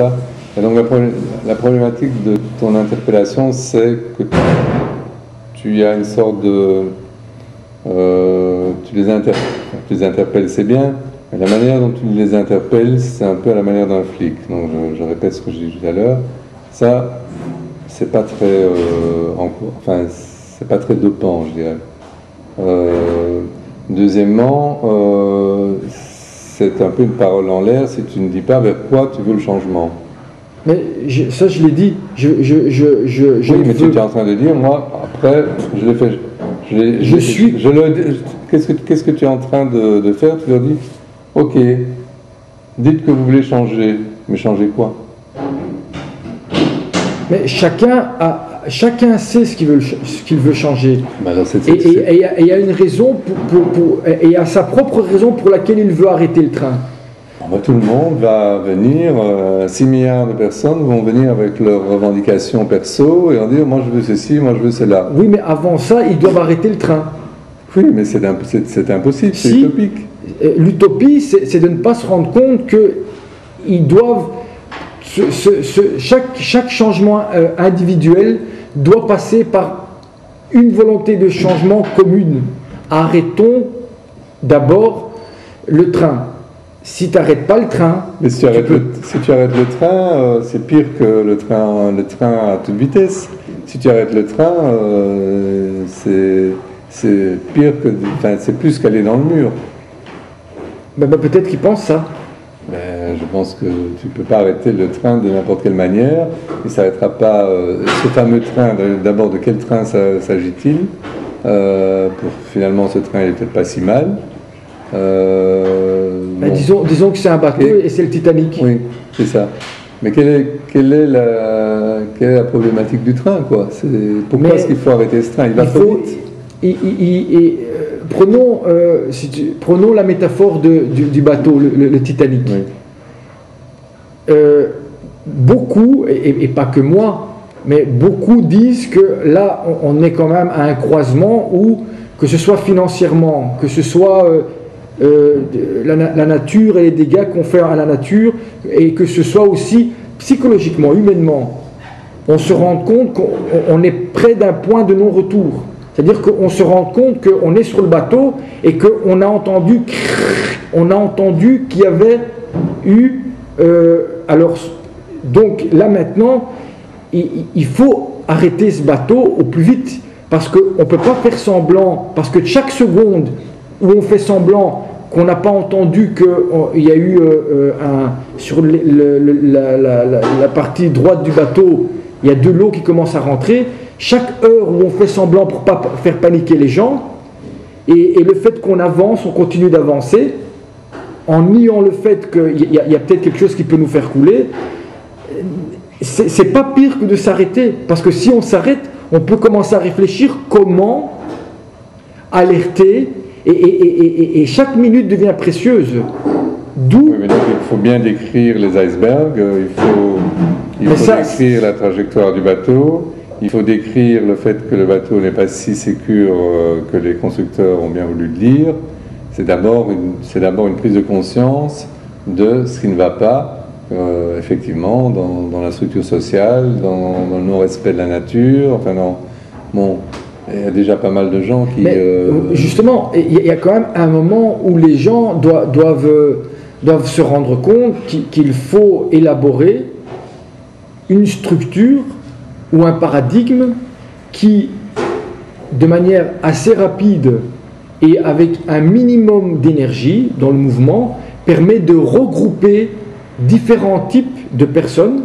Et donc la problématique de ton interpellation, c'est que tu as une sorte de... tu les interpelles, c'est bien, mais la manière dont tu les interpelles, c'est un peu à la manière d'un flic. Donc je répète ce que j'ai dit tout à l'heure. Ça, c'est pas très... enfin, c'est pas très dopant, je dirais. Deuxièmement, c'est un peu une parole en l'air si tu ne dis pas vers quoi tu veux le changement. Mais ça, je l'ai dit. Oui, mais tu es en train de dire, moi, après, je l'ai fait. Qu'est-ce que tu es en train de faire? Tu leur dis, ok, dites que vous voulez changer, mais changer quoi? Mais chacun sait ce qu'il veut changer. Ben alors, et il y a une raison et il y a sa propre raison pour laquelle il veut arrêter le train. Tout le monde va venir, 6 milliards de personnes vont venir avec leurs revendications perso et vont dire moi je veux ceci, moi je veux cela. Oui, mais avant ça, ils doivent arrêter le train. Oui, mais c'est impossible, c'est utopique. L'utopie, c'est de ne pas se rendre compte qu'ils doivent... chaque changement individuel doit passer par une volonté de changement commune. Arrêtons d'abord le train. Si tu n'arrêtes pas le train... Mais si tu arrêtes le train, c'est pire que le train à toute vitesse. Si tu arrêtes le train, c'est pire que... Enfin, c'est plus qu'aller dans le mur. Peut-être qu'ils pensent ça. Je pense que tu ne peux pas arrêter le train de n'importe quelle manière. Il ne s'arrêtera pas... ce fameux train, d'abord de quel train s'agit-il? Finalement, ce train, il n'est peut-être pas si mal. Disons que c'est un bateau et c'est le Titanic. Oui, c'est ça. Mais quelle est la problématique du train, quoi? Pourquoi est-ce qu'il faut arrêter ce train? Il va trop vite. Prenons la métaphore du bateau, le Titanic. Oui. Beaucoup, et pas que moi, mais beaucoup disent que là, on est quand même à un croisement où, que ce soit financièrement, que ce soit la nature et les dégâts qu'on fait à la nature, et que ce soit aussi psychologiquement, humainement, on se rend compte qu'on est près d'un point de non-retour. C'est-à-dire qu'on se rend compte qu'on est sur le bateau et qu'on a entendu qu'il y avait eu... donc là maintenant, il faut arrêter ce bateau au plus vite, parce qu'on ne peut pas faire semblant, parce que chaque seconde où on fait semblant qu'on n'a pas entendu qu'il y a eu sur la partie droite du bateau, il y a de l'eau qui commence à rentrer. Chaque heure où on fait semblant pour ne pas faire paniquer les gens, et le fait qu'on avance, on continue d'avancer, en niant le fait qu'il y a peut-être quelque chose qui peut nous faire couler, c'est pas pire que de s'arrêter, parce que si on s'arrête, on peut commencer à réfléchir comment alerter, et chaque minute devient précieuse. D'où... Oui, mais donc il faut bien décrire les icebergs, il faut décrire la trajectoire du bateau, il faut décrire le fait que le bateau n'est pas si sécure que les constructeurs ont bien voulu le dire. C'est d'abord une prise de conscience de ce qui ne va pas, effectivement, dans la structure sociale, dans le non-respect de la nature, enfin bon, il y a déjà pas mal de gens qui... Justement, il y a quand même un moment où les gens doivent se rendre compte qu'il faut élaborer une structure ou un paradigme qui, de manière assez rapide et avec un minimum d'énergie dans le mouvement, permet de regrouper différents types de personnes,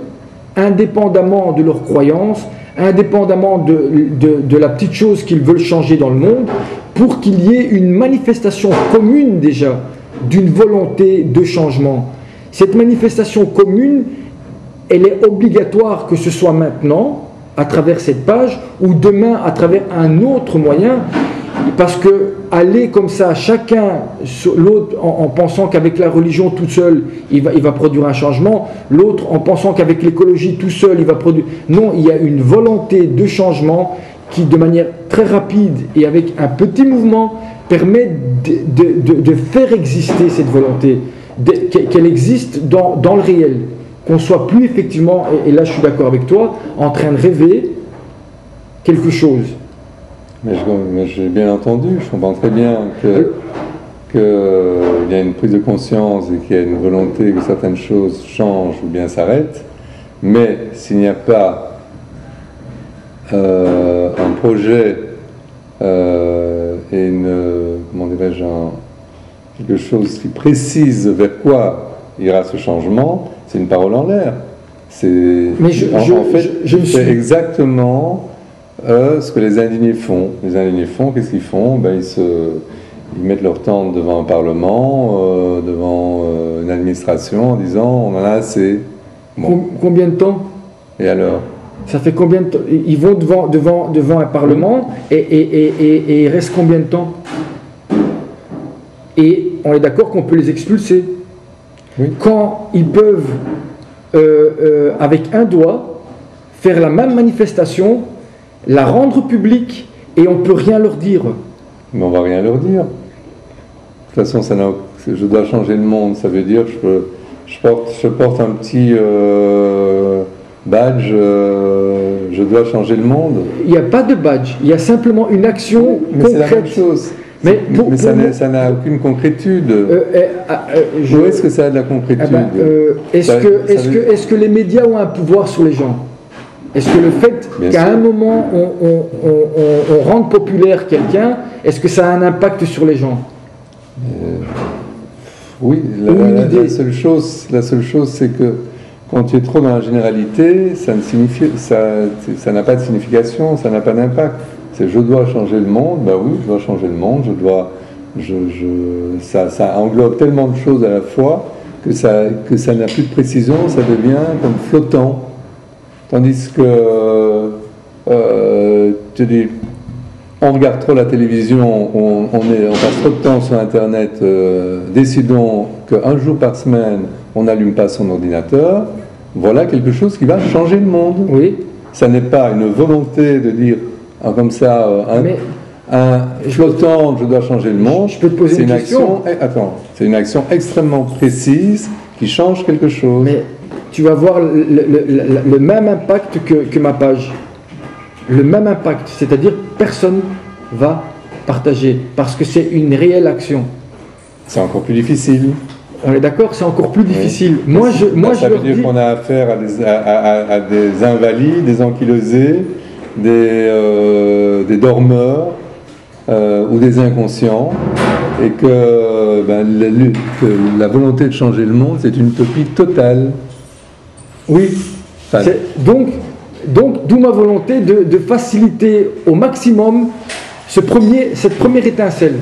indépendamment de leurs croyances, indépendamment de la petite chose qu'ils veulent changer dans le monde, pour qu'il y ait une manifestation commune déjà d'une volonté de changement. Cette manifestation commune, elle est obligatoire, que ce soit maintenant, à travers cette page, ou demain à travers un autre moyen, parce que aller comme ça, chacun sur l'autre, en pensant qu'avec la religion tout seul, il va produire un changement, l'autre en pensant qu'avec l'écologie tout seul, il va produire... Non, il y a une volonté de changement qui, de manière très rapide et avec un petit mouvement, permet de faire exister cette volonté, qu'elle existe dans le réel. qu'on soit plus effectivement, et là je suis d'accord avec toi, en train de rêver quelque chose. Mais j'ai bien entendu, je comprends très bien qu'il y a une prise de conscience et qu'il y a une volonté que certaines choses changent ou bien s'arrêtent, mais s'il n'y a pas un projet et comment dirais-je, quelque chose qui précise vers quoi ira ce changement, c'est une parole en l'air. Mais je c'est exactement ce que les indignés font. Les indignés font, qu'est-ce qu'ils font? Ils mettent leur tente devant un parlement, devant une administration, en disant on en a assez. Bon. Combien de temps? Et alors? Ça fait combien de temps? Ils vont devant un parlement et il reste combien de temps? Et on est d'accord qu'on peut les expulser. Oui. Quand ils peuvent, avec un doigt, faire la même manifestation, la rendre publique, et on ne peut rien leur dire. Mais on ne va rien leur dire. De toute façon, je dois changer le monde, ça veut dire je porte un petit badge, je dois changer le monde. Il n'y a pas de badge, il y a simplement une action concrète. C'est la même chose. Mais ça n'a aucune concrétude. Où est-ce que ça a de la concrétude? Est-ce que les médias ont un pouvoir sur les gens? Est-ce que le fait qu'à un moment on rende populaire quelqu'un, est-ce que ça a un impact sur les gens? Oui, la seule chose c'est que quand tu es trop dans la généralité, ça n'a pas de signification, ça n'a pas d'impact. C'est je dois changer le monde, ben oui, je dois changer le monde, ça englobe tellement de choses à la fois que ça n'a plus de précision, ça devient comme flottant. Tandis que tu dis, on regarde trop la télévision, on passe trop de temps sur Internet, décidons qu'un jour par semaine, on n'allume pas son ordinateur, voilà quelque chose qui va changer le monde. Oui. Ça n'est pas une volonté de dire comme ça, flottant, je dois changer le monde. Je peux te poser une question. C'est une action extrêmement précise qui change quelque chose. Mais tu vas voir le même impact que ma page. Le même impact, c'est-à-dire personne va partager parce que c'est une réelle action. C'est encore plus difficile. On est d'accord, c'est encore plus difficile. Oui. Ça veut dire qu'on a affaire à des invalides, des ankylosés, des dormeurs ou des inconscients, et que la volonté de changer le monde, c'est une utopie totale. Oui. Donc, d'où ma volonté de faciliter au maximum cette première étincelle.